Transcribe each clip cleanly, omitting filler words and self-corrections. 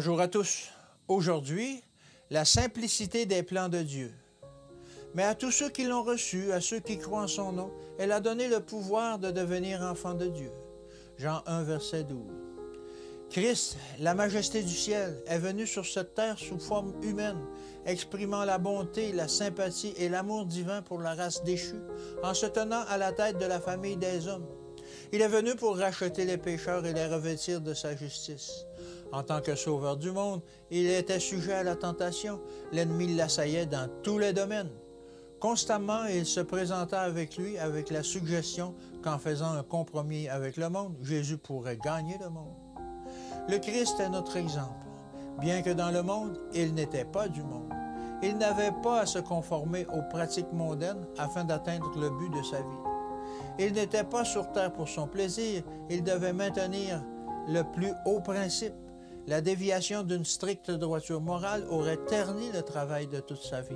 Bonjour à tous. Aujourd'hui, la simplicité des plans de Dieu. Mais à tous ceux qui l'ont reçu, à ceux qui croient en son nom, elle a donné le pouvoir de devenir enfants de Dieu. Jean 1, verset 12. Christ, la majesté du ciel, est venu sur cette terre sous forme humaine, exprimant la bonté, la sympathie et l'amour divin pour la race déchue, en se tenant à la tête de la famille des hommes. Il est venu pour racheter les pécheurs et les revêtir de sa justice. En tant que sauveur du monde, il était sujet à la tentation. L'ennemi l'assaillait dans tous les domaines. Constamment, il se présenta avec lui avec la suggestion qu'en faisant un compromis avec le monde, Jésus pourrait gagner le monde. Le Christ est notre exemple. Bien que dans le monde, il n'était pas du monde. Il n'avait pas à se conformer aux pratiques mondaines afin d'atteindre le but de sa vie. Il n'était pas sur terre pour son plaisir, il devait maintenir le plus haut principe. La déviation d'une stricte droiture morale aurait terni le travail de toute sa vie.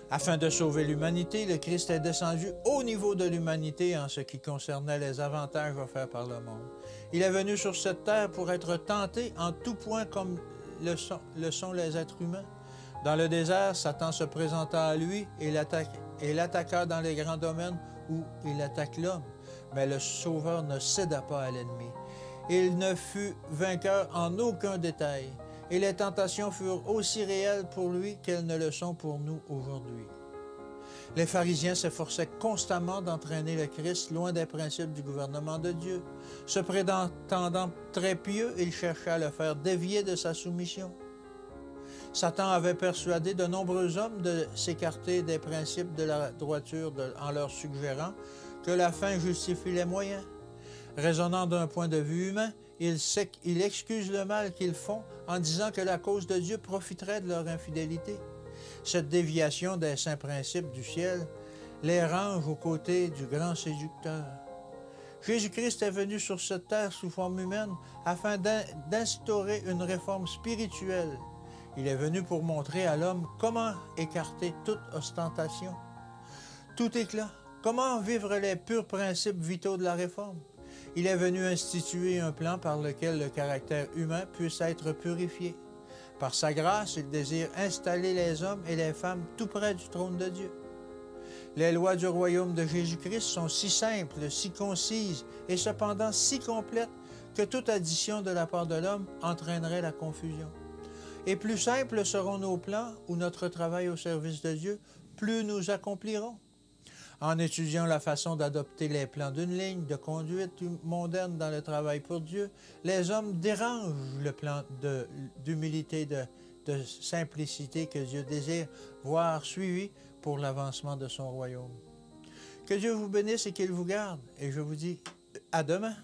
Afin de sauver l'humanité, le Christ est descendu au niveau de l'humanité en ce qui concernait les avantages offerts par le monde. Il est venu sur cette terre pour être tenté en tout point comme le sont les êtres humains. Dans le désert, Satan se présenta à lui et l'attaqua dans les grands domaines où il attaque l'homme. Mais le Sauveur ne céda pas à l'ennemi. Il ne fut vainqueur en aucun détail, et les tentations furent aussi réelles pour lui qu'elles ne le sont pour nous aujourd'hui. Les pharisiens s'efforçaient constamment d'entraîner le Christ loin des principes du gouvernement de Dieu. Se prétendant très pieux, ils cherchaient à le faire dévier de sa soumission. Satan avait persuadé de nombreux hommes de s'écarter des principes de la droiture en leur suggérant que la fin justifie les moyens. Raisonnant d'un point de vue humain, il excuse le mal qu'ils font en disant que la cause de Dieu profiterait de leur infidélité. Cette déviation des saints principes du ciel les range aux côtés du grand séducteur. Jésus-Christ est venu sur cette terre sous forme humaine afin d'instaurer une réforme spirituelle. Il est venu pour montrer à l'homme comment écarter toute ostentation, tout éclat, comment vivre les purs principes vitaux de la réforme. Il est venu instituer un plan par lequel le caractère humain puisse être purifié. Par sa grâce, il désire installer les hommes et les femmes tout près du trône de Dieu. Les lois du royaume de Jésus-Christ sont si simples, si concises et cependant si complètes que toute addition de la part de l'homme entraînerait la confusion. Et plus simples seront nos plans ou notre travail au service de Dieu, plus nous accomplirons. En étudiant la façon d'adopter les plans d'une ligne de conduite mondaine dans le travail pour Dieu, les hommes dérangent le plan d'humilité, de simplicité que Dieu désire voir suivi pour l'avancement de son royaume. Que Dieu vous bénisse et qu'il vous garde, et je vous dis à demain.